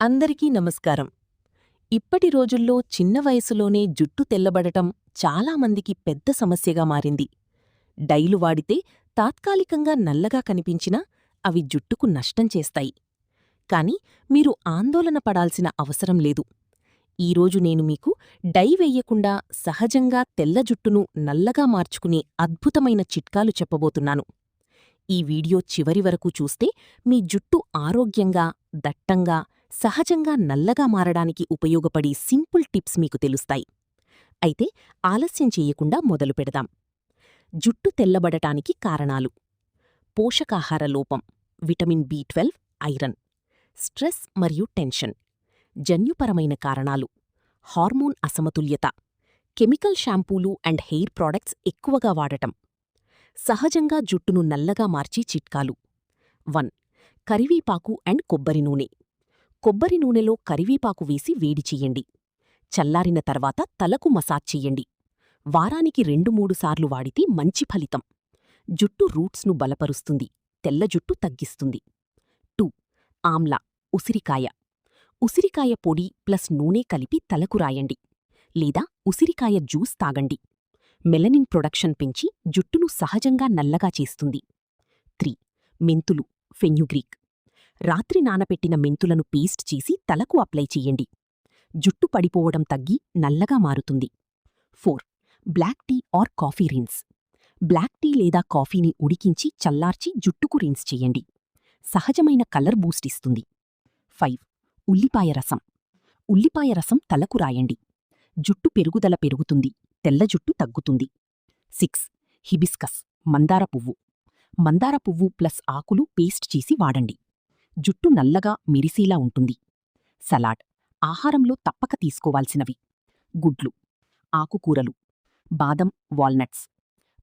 అందరికీ నమస్కారం. ఇప్పటి రోజుల్లో చిన్న వయసులోనే జుట్టు తెల్లబడటం చాలామందికి పెద్ద సమస్యగా మారింది. డైలు వాడితే తాత్కాలికంగా నల్లగా కనిపించినా అవి జుట్టుకు నష్టం చేస్తాయి. కాని మీరు ఆందోళన పడాల్సిన అవసరం లేదు. ఈరోజు నేను మీకు డై వెయ్యకుండా సహజంగా తెల్ల జుట్టును నల్లగా మార్చుకునే అద్భుతమైన చిట్కాలు చెప్పబోతున్నాను. ఈ వీడియో చివరి వరకు చూస్తే మీ జుట్టు ఆరోగ్యంగా, దట్టంగా, సహజంగా నల్లగా మారడానికి ఉపయోగపడే సింపుల్ టిప్స్ మీకు తెలుస్తాయి. అయితే ఆలస్యం చెయ్యకుండా మొదలుపెడదాం. జుట్టు తెల్లబడటానికి కారణాలు: పోషకాహార లోపం, విటమిన్ బి12, ఐరన్, స్ట్రెస్ మరియు టెన్షన్, జన్యుపరమైన కారణాలు, హార్మోన్ అసమతుల్యత, కెమికల్ షాంపూలు అండ్ హెయిర్ ప్రాడక్ట్స్ ఎక్కువగా వాడటం. సహజంగా జుట్టును నల్లగా మార్చే చిట్కాలు: 1. కరివేపాకు అండ్ కొబ్బరి నూనె. కొబ్బరి నూనెలో కరివేపాకు వేసి వేడి చెయ్యండి. చల్లారిన తర్వాత తలకు మసాజ్ చెయ్యండి. వారానికి 2-3 సార్లు వాడితే మంచి ఫలితం. జుట్టు రూట్స్ను బలపరుస్తుంది, తెల్ల జుట్టు తగ్గిస్తుంది. 2. ఆమ్లా, ఉసిరికాయ. ఉసిరికాయ పొడి ప్లస్ నూనె కలిపి తలకు రాయండి, లేదా ఉసిరికాయ జ్యూస్ తాగండి. మెలనిన్ ప్రొడక్షన్ పెంచి జుట్టును సహజంగా నల్లగా చేస్తుంది. 3. మెంతులు, ఫెన్యుగ్రీక్. రాత్రి నానపెట్టిన మెంతులను పేస్ట్ చేసి తలకు అప్లై చెయ్యండి. జుట్టు పడిపోవడం తగ్గి నల్లగా మారుతుంది. 4. Black tea or coffee rinse. Black tea లేదా కాఫీని ఉడికించి చల్లార్చి జుట్టుకు రిన్స్ చెయ్యండి. సహజమైన కలర్ బూస్ట్ ఇస్తుంది. 5. ఉల్లిపాయ రసం. ఉల్లిపాయ రసం తలకు రాయండి. జుట్టు పెరుగుదల పెరుగుతుంది, తెల్ల జుట్టు తగ్గుతుంది. 6. హిబిస్కస్, మందార పువ్వు. మందార పువ్వు ప్లస్ ఆకులు పేస్ట్ చేసి వాడండి. జుట్టు నల్లగా మెరిసేలా ఉంటుంది. సలాడ్, ఆహారంలో తప్పక తీసుకోవాల్సినవి: గుడ్లు, ఆకుకూరలు, బాదం, వాల్నట్స్,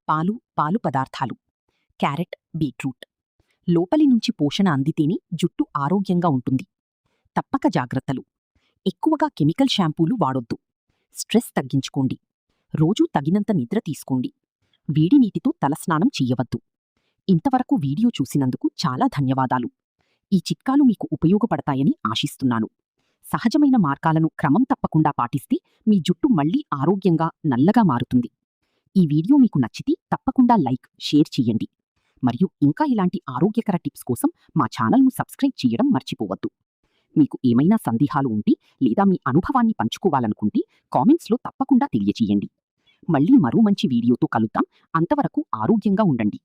పాలు పదార్థాలు, క్యారెట్, బీట్రూట్. లోపలి నుంచి పోషణ అందితేనే జుట్టు ఆరోగ్యంగా ఉంటుంది. తప్పక జాగ్రత్తలు: ఎక్కువగా కెమికల్ షాంపూలు వాడొద్దు. స్ట్రెస్ తగ్గించుకోండి. రోజూ తగినంత నిద్ర తీసుకోండి. వేడి నీటితో తలస్నానం చెయ్యవద్దు. ఇంతవరకు వీడియో చూసినందుకు చాలా ధన్యవాదాలు. ఈ చిట్కాలు మీకు ఉపయోగపడతాయని ఆశిస్తున్నాను. సహజమైన మార్గాలను క్రమం తప్పకుండా పాటిస్తే మీ జుట్టు మళ్లీ ఆరోగ్యంగా, నల్లగా మారుతుంది. ఈ వీడియో మీకు నచ్చితే తప్పకుండా లైక్, షేర్ చెయ్యండి. మరియు ఇంకా ఇలాంటి ఆరోగ్యకర టిప్స్ కోసం మా ఛానల్ను సబ్స్క్రైబ్ చేయడం మర్చిపోవద్దు. మీకు ఏమైనా సందేహాలు ఉంటే లేదా మీ అనుభవాన్ని పంచుకోవాలనుకుంటే కామెంట్స్లో తప్పకుండా తెలియచేయండి. మళ్లీ మరో మంచి వీడియోతో కలుద్దాం. అంతవరకు ఆరోగ్యంగా ఉండండి.